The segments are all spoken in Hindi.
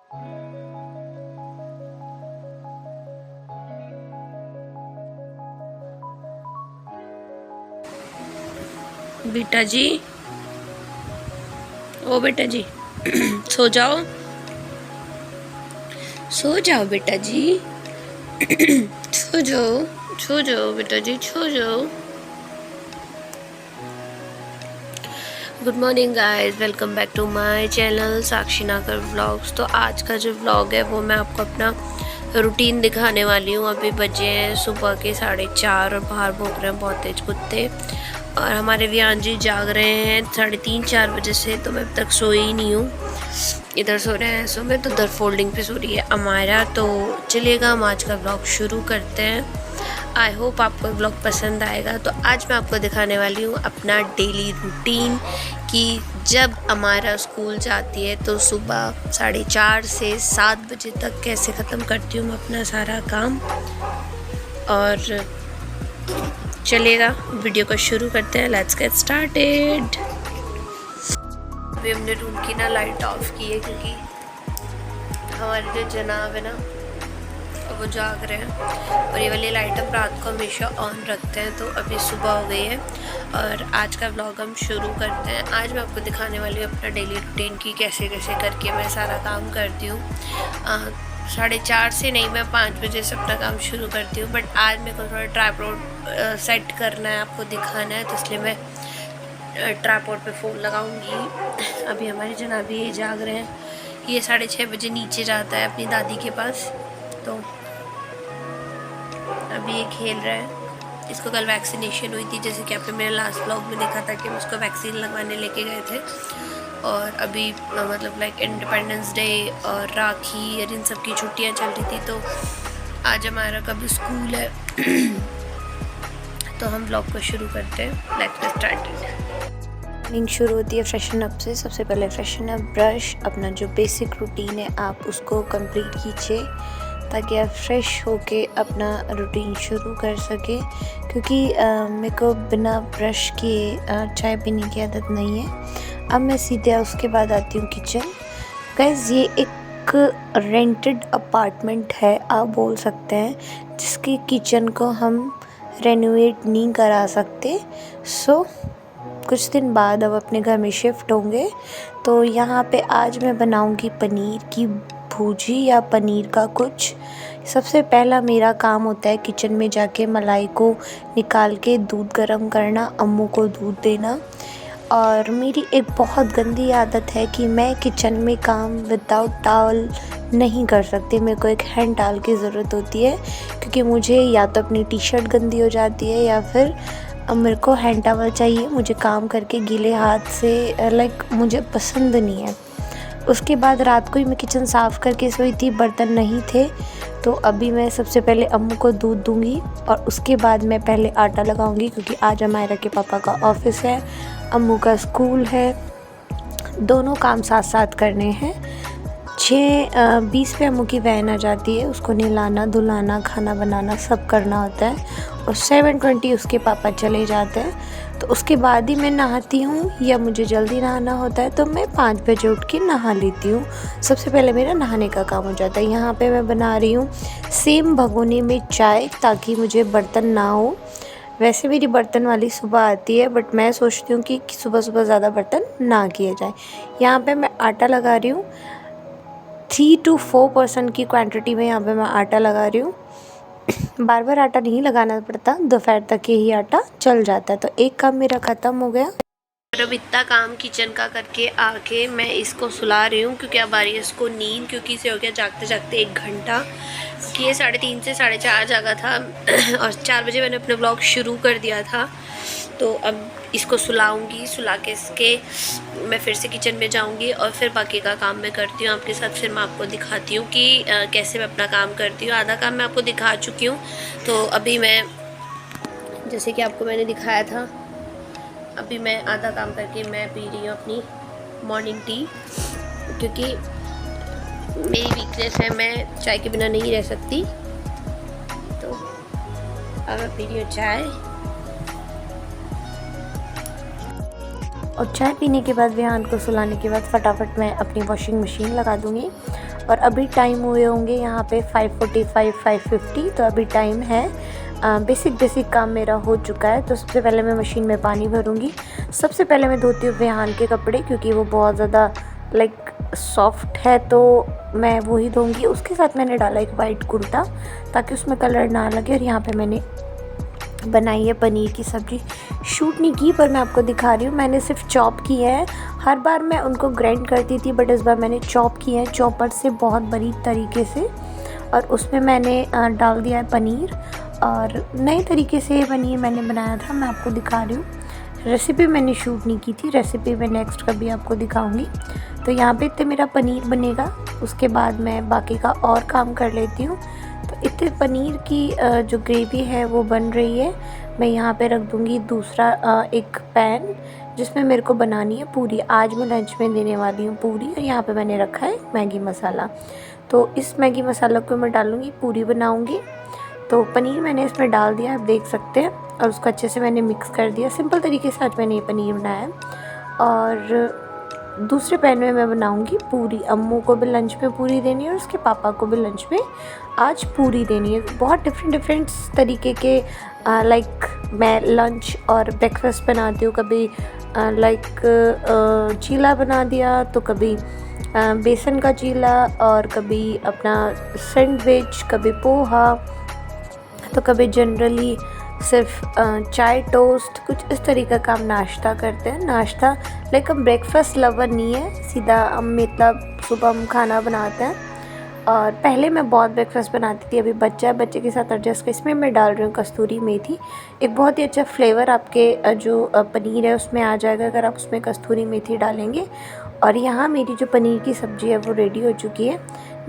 बेटा जी, ओ बेटा जी सो जाओ, सो जाओ बेटा जी सो जाओ बेटा जी, सो जाओ। Good morning guys, welcome back to my channel Sakshi Nagar vlogs. तो आज का जो व्लॉग है वो मैं आपको अपना रूटीन दिखाने वाली हूँ। अभी बजे हैं सुबह के 4:30 और बाहर भौंक रहे हैं बहुत तेज कुत्ते। और हमारे वियान जी जाग रहे हैं 3:30-4 बजे से, तो मैं अब तक सोई ही नहीं हूँ। इधर सो रहे हैं सुबह, तो उधर फोल्डिंग पे सो रही है अमायरा। तो चलिएगा हम आज का व्लॉग शुरू करते हैं। आई होप आपको व्लॉग पसंद आएगा। तो आज मैं आपको दिखाने वाली हूँ अपना डेली रूटीन कि जब अमायरा स्कूल जाती है तो सुबह 4:30 से 7 बजे तक कैसे ख़त्म करती हूँ मैं अपना सारा काम। और चलिएगा वीडियो को शुरू करते हैं। Let's get started. अभी हमने रूम की ना लाइट ऑफ की है क्योंकि हमारे जो जनाब है ना वो जाग रहे हैं, और ये वाली लाइट हम रात को हमेशा ऑन रखते हैं। तो अभी सुबह हो गई है और आज का व्लॉग हम शुरू करते हैं। आज मैं आपको दिखाने वाली हूँ अपना डेली रूटीन की कैसे कैसे करके मैं सारा काम करती हूँ। 4:30 से नहीं, मैं 5 बजे से अपना काम शुरू करती हूँ। बट आज मेरे को थोड़ा ट्राइपॉड सेट करना है, आपको दिखाना है, तो इसलिए मैं ट्राइपॉड पे फ़ोन लगाऊंगी। अभी हमारे जनाबी ये जाग रहे हैं। ये 6:30 बजे नीचे जाता है अपनी दादी के पास, तो अभी ये खेल रहा है। इसको कल वैक्सीनेशन हुई थी, जैसे कि आपने मेरे लास्ट व्लॉग में देखा था कि हम उसको वैक्सीन लगवाने लेके गए थे। और अभी मतलब लाइक इंडिपेंडेंस डे और राखी और इन सब की छुट्टियां चल रही थी, तो आज हमारा कभी स्कूल है। तो हम व्लॉग को शुरू करते हैं। Let's get started. मॉर्निंग शुरू होती है फ्रेशन अप से। सबसे पहले फ्रेशन अप, ब्रश, अपना जो बेसिक रूटीन है आप उसको कंप्लीट कीजिए ताकि आप फ्रेश होके अपना रूटीन शुरू कर सके। क्योंकि मेरे को बिना ब्रश किए चाय पीने की आदत नहीं है। अब मैं सीधे उसके बाद आती हूँ किचन। गाइस, ये एक रेंटेड अपार्टमेंट है, आप बोल सकते हैं, जिसकी किचन को हम रेनोवेट नहीं करा सकते। सो कुछ दिन बाद अब अपने घर में शिफ्ट होंगे। तो यहाँ पे आज मैं बनाऊँगी पनीर की भुर्जी या पनीर का कुछ। सबसे पहला मेरा काम होता है किचन में जाके मलाई को निकाल के दूध गर्म करना, अम्मू को दूध देना। और मेरी एक बहुत गंदी आदत है कि मैं किचन में काम विदाउट टॉवल नहीं कर सकती। मेरे को एक हैंड टॉवल की ज़रूरत होती है, क्योंकि मुझे या तो अपनी टी शर्ट गंदी हो जाती है या फिर मेरे को हैंड टॉवल चाहिए। मुझे काम करके गीले हाथ से मुझे पसंद नहीं है। उसके बाद रात को ही मैं किचन साफ़ करके सोई थी, बर्तन नहीं थे। तो अभी मैं सबसे पहले अम्मू को दूध दूंगी और उसके बाद मैं पहले आटा लगाऊंगी, क्योंकि आज अमायरा के पापा का ऑफिस है, अम्मू का स्कूल है, दोनों काम साथ साथ करने हैं। 6:20 पे अम्मू की वैन आ जाती है, उसको नहलाना धुलाना खाना बनाना सब करना होता है। और 7:20 उसके पापा चले जाते हैं। तो उसके बाद ही मैं नहाती हूँ, या मुझे जल्दी नहाना होता है तो मैं 5 बजे उठ के नहा लेती हूँ। सबसे पहले मेरा नहाने का काम हो जाता है। यहाँ पे मैं बना रही हूँ सेम भगोने में चाय, ताकि मुझे बर्तन ना हो। वैसे मेरी बर्तन वाली सुबह आती है, बट मैं सोचती हूँ कि सुबह सुबह ज़्यादा बर्तन ना किए जाए। यहाँ पे मैं आटा लगा रही हूँ। 3 to 4% की क्वांटिटी में यहाँ पे मैं आटा लगा रही हूँ। बार बार आटा नहीं लगाना पड़ता, दोपहर तक ही आटा चल जाता है। तो एक काम मेरा ख़त्म हो गया। और अब इतना काम किचन का करके आके मैं इसको सुला रही हूँ, क्योंकि अब आ रही है इसको नींद, क्योंकि इसे हो गया जागते जागते 1 घंटा। कि ये 3:30 से 4:30 जागा था और 4 बजे मैंने अपना ब्लॉग शुरू कर दिया था। तो अब इसको सुलाऊंगी, सुला के इसके मैं फिर से किचन में जाऊंगी और फिर बाकी का काम मैं करती हूँ आपके साथ। फिर मैं आपको दिखाती हूँ कि कैसे मैं अपना काम करती हूँ। आधा काम मैं आपको दिखा चुकी हूँ। तो अभी मैं, जैसे कि आपको मैंने दिखाया था, अभी मैं आधा काम करके मैं पी रही हूँ अपनी मॉर्निंग टी, क्योंकि मेरी वीकनेस है, मैं चाय के बिना नहीं रह सकती। तो अब मैं पी रही हूँ चाय। और चाय पीने के बाद विहान को सुलाने के बाद फटाफट मैं अपनी वॉशिंग मशीन लगा दूँगी। और अभी टाइम हुए होंगे यहाँ पे 5:45 5:50, तो अभी टाइम है। बेसिक काम मेरा हो चुका है। तो सबसे पहले मैं मशीन में पानी भरूँगी। सबसे पहले मैं धोती हूँ विहान के कपड़े, क्योंकि वो बहुत ज़्यादा लाइक सॉफ्ट है, तो मैं वही धोऊँगी। उसके साथ मैंने डाला एक वाइट कुर्ता ताकि उसमें कलर ना लगे। और यहाँ पे मैंने बनाई है पनीर की सब्ज़ी। शूट नहीं की, पर मैं आपको दिखा रही हूँ। मैंने सिर्फ चॉप किए हैं। हर बार मैं उनको ग्राइंड करती थी, बट इस बार मैंने चॉप किए हैं चॉपर से, बहुत बारीक तरीके से। और उसमें मैंने डाल दिया है पनीर, और नए तरीके से पनीर मैंने बनाया था, मैं आपको दिखा रही हूँ। रेसिपी मैंने शूट नहीं की थी, रेसिपी मैं नेक्स्ट कभी आपको दिखाऊंगी। तो यहाँ पे इतने मेरा पनीर बनेगा, उसके बाद मैं बाकी का और काम कर लेती हूँ। तो इतने पनीर की जो ग्रेवी है वो बन रही है। मैं यहाँ पे रख दूँगी दूसरा एक पैन, जिसमें मेरे को बनानी है पूरी। आज मैं लंच में देने वाली हूँ पूरी। और यहाँ पे मैंने रखा है मैगी मसाला, तो इस मैगी मसाला को मैं डालूँगी, पूरी बनाऊँगी। तो पनीर मैंने इसमें डाल दिया, आप देख सकते हैं, और उसको अच्छे से मैंने मिक्स कर दिया। सिंपल तरीके से आज मैंने ये पनीर बनाया है। और दूसरे पैन में मैं बनाऊंगी पूरी। अम्मू को भी लंच में पूरी देनी है, और उसके पापा को भी लंच में आज पूरी देनी है। बहुत डिफरेंट तरीके के लाइक मैं लंच और ब्रेकफास्ट बनाती हूँ। कभी चीला बना दिया, तो कभी बेसन का चीला, और कभी अपना सैंडविच, कभी पोहा, तो कभी जनरली सिर्फ चाय टोस्ट, कुछ इस तरीके का हम नाश्ता करते हैं। नाश्ता लाइक हम ब्रेकफास्ट लवर नहीं है, सीधा हम मतलब सुबह हम खाना बनाते हैं। और पहले मैं बहुत ब्रेकफास्ट बनाती थी, अभी बच्चे के साथ एडजस्ट कर। इसमें मैं डाल रही हूँ कस्तूरी मेथी। एक बहुत ही अच्छा फ्लेवर आपके जो पनीर है उसमें आ जाएगा अगर आप उसमें कस्तूरी मेथी डालेंगे। और यहाँ मेरी जो पनीर की सब्ज़ी है वो रेडी हो चुकी है।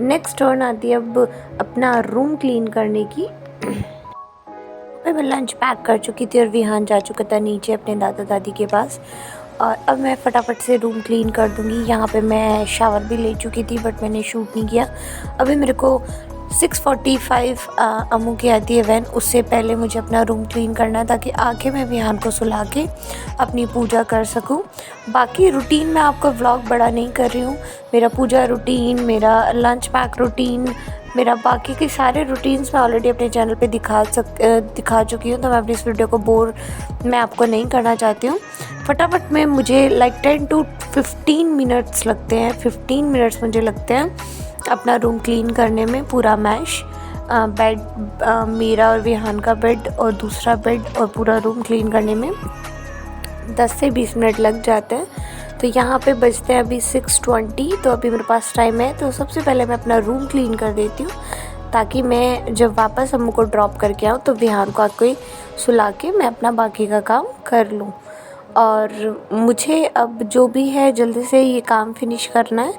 नेक्स्ट टर्न आती है अब अपना रूम क्लीन करने की। मैं लंच पैक कर चुकी थी और विहान जा चुका था नीचे अपने दादा दादी के पास। और अब मैं फटाफट से रूम क्लीन कर दूँगी। यहाँ पे मैं शावर भी ले चुकी थी, बट मैंने शूट नहीं किया। अभी मेरे को 6:45 अम्मू की आती है वैन, उससे पहले मुझे अपना रूम क्लीन करना है, ताकि आके मैं विहान को सुला के अपनी पूजा कर सकूं। बाकी रूटीन मैं आपको व्लॉग बड़ा नहीं कर रही हूँ। मेरा पूजा रूटीन, मेरा लंच पैक रूटीन, मेरा बाकी के सारे रूटीन्स मैं ऑलरेडी अपने चैनल पे दिखा चुकी हूँ। तो मैं अपनी इस वीडियो को बोर मैं आपको नहीं करना चाहती हूँ। फटाफट में मुझे लाइक 10 to 15 मिनट्स लगते हैं। 15 मिनट्स मुझे लगते हैं अपना रूम क्लीन करने में। पूरा मैश बेड, मेरा और विहान का बेड और दूसरा बेड, और पूरा रूम क्लीन करने में 10 से 20 मिनट लग जाते हैं। तो यहाँ पे बजते हैं अभी 6:20, तो अभी मेरे पास टाइम है। तो सबसे पहले मैं अपना रूम क्लीन कर देती हूँ, ताकि मैं जब वापस अम्मू को ड्रॉप करके आऊँ तो विहान को कोई सुला के मैं अपना बाकी का काम कर लूँ। और मुझे अब जो भी है जल्दी से ये काम फिनिश करना है।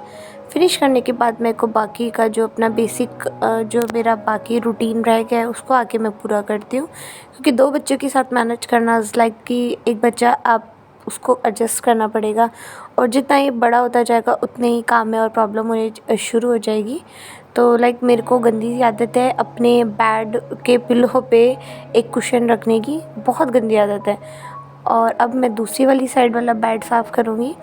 फिनिश करने के बाद मेरे को बाकी का जो अपना बेसिक जो मेरा बाकी रूटीन रह गया है उसको आके मैं पूरा करती हूँ। क्योंकि 2 बच्चों के साथ मैनेज करना इज़ लाइक कि एक बच्चा आप उसको एडजस्ट करना पड़ेगा, और जितना ये बड़ा होता जाएगा उतने ही काम में और प्रॉब्लम होने शुरू हो जाएगी। तो लाइक मेरे को गंदी सी आदत है अपने बेड के पिल्लो पे एक कुशन रखने की, बहुत गंदी आदत है। और अब मैं दूसरी वाली साइड वाला बेड साफ़ करूँगी।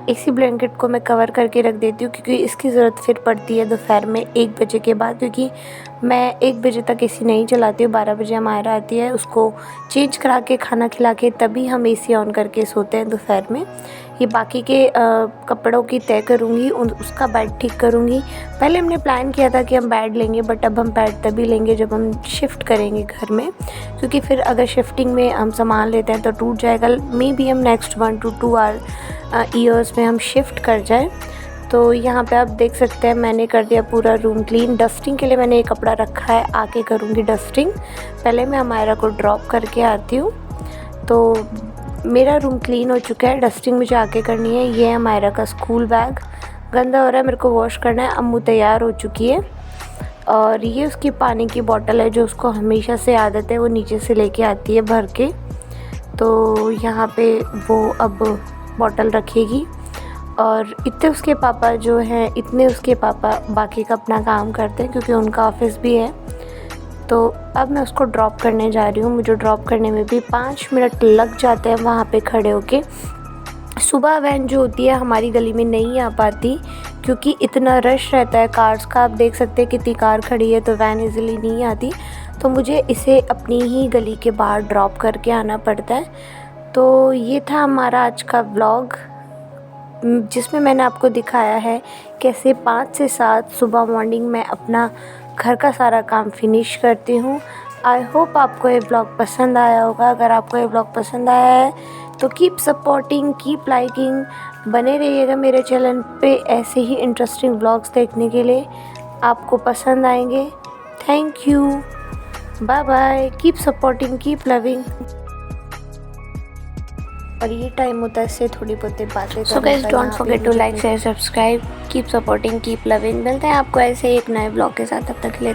इसी ब्लैंकेट को मैं कवर करके रख देती हूँ, क्योंकि इसकी ज़रूरत फिर पड़ती है दोपहर में 1 बजे के बाद। क्योंकि मैं 1 बजे तक एसी नहीं चलाती हूँ, 12 बजे हमारा आती है, उसको चेंज करा के खाना खिला के तभी हम एसी ऑन करके सोते हैं दोपहर में। ये बाकी के कपड़ों की तय करूँगी, उसका बेड ठीक करूँगी। पहले हमने प्लान किया था कि हम बेड लेंगे, बट अब हम बेड तभी लेंगे जब हम शिफ्ट करेंगे घर में। क्योंकि फिर अगर शिफ्टिंग में हम सामान लेते हैं तो टूट जाएगा। मे बी हम नेक्स्ट 1 to 2 ईयर्स में हम शिफ्ट कर जाएं। तो यहाँ पे आप देख सकते हैं मैंने कर दिया पूरा रूम क्लीन। डस्टिंग के लिए मैंने एक कपड़ा रखा है, आके करूँगी डस्टिंग। पहले मैं हमारा को ड्रॉप करके आती हूँ। तो मेरा रूम क्लीन हो चुका है, डस्टिंग मुझे आके करनी है। ये है हमारा का स्कूल बैग, गंदा हो रहा है, मेरे को वॉश करना है। अम्मू तैयार हो चुकी है, और ये उसकी पानी की बोतल है जो उसको हमेशा से आदत है, वो नीचे से लेके आती है भर के। तो यहाँ पे वो अब बॉटल रखेगी। और इतने उसके पापा जो हैं, इतने उसके पापा बाकी का अपना काम करते हैं, क्योंकि उनका ऑफिस भी है। तो अब मैं उसको ड्रॉप करने जा रही हूँ। मुझे ड्रॉप करने में भी 5 मिनट लग जाते हैं वहाँ पे खड़े होके। सुबह वैन जो होती है हमारी गली में नहीं आ पाती, क्योंकि इतना रश रहता है कार्स का। आप देख सकते हैं कितनी कार खड़ी है, तो वैन इजीली नहीं आती, तो मुझे इसे अपनी ही गली के बाहर ड्रॉप करके आना पड़ता है। तो ये था हमारा आज का व्लॉग, जिसमें मैंने आपको दिखाया है कैसे 5 से 7 सुबह मॉर्निंग में अपना घर का सारा काम फिनिश करती हूँ। आई होप आपको ये व्लॉग पसंद आया होगा। अगर आपको ये व्लॉग पसंद आया है तो कीप सपोर्टिंग, कीप लाइकिंग, बने रहिएगा मेरे चैनल पे ऐसे ही इंटरेस्टिंग व्लॉग्स देखने के लिए, आपको पसंद आएंगे। Thank you, bye bye, keep supporting, keep loving. और ये टाइम होता है इससे थोड़ी बहुत बातें। So guys don't forget to like, share, subscribe, keep supporting, keep loving. मिलते हैं आपको ऐसे एक नए ब्लॉग के साथ, तब तक के लिए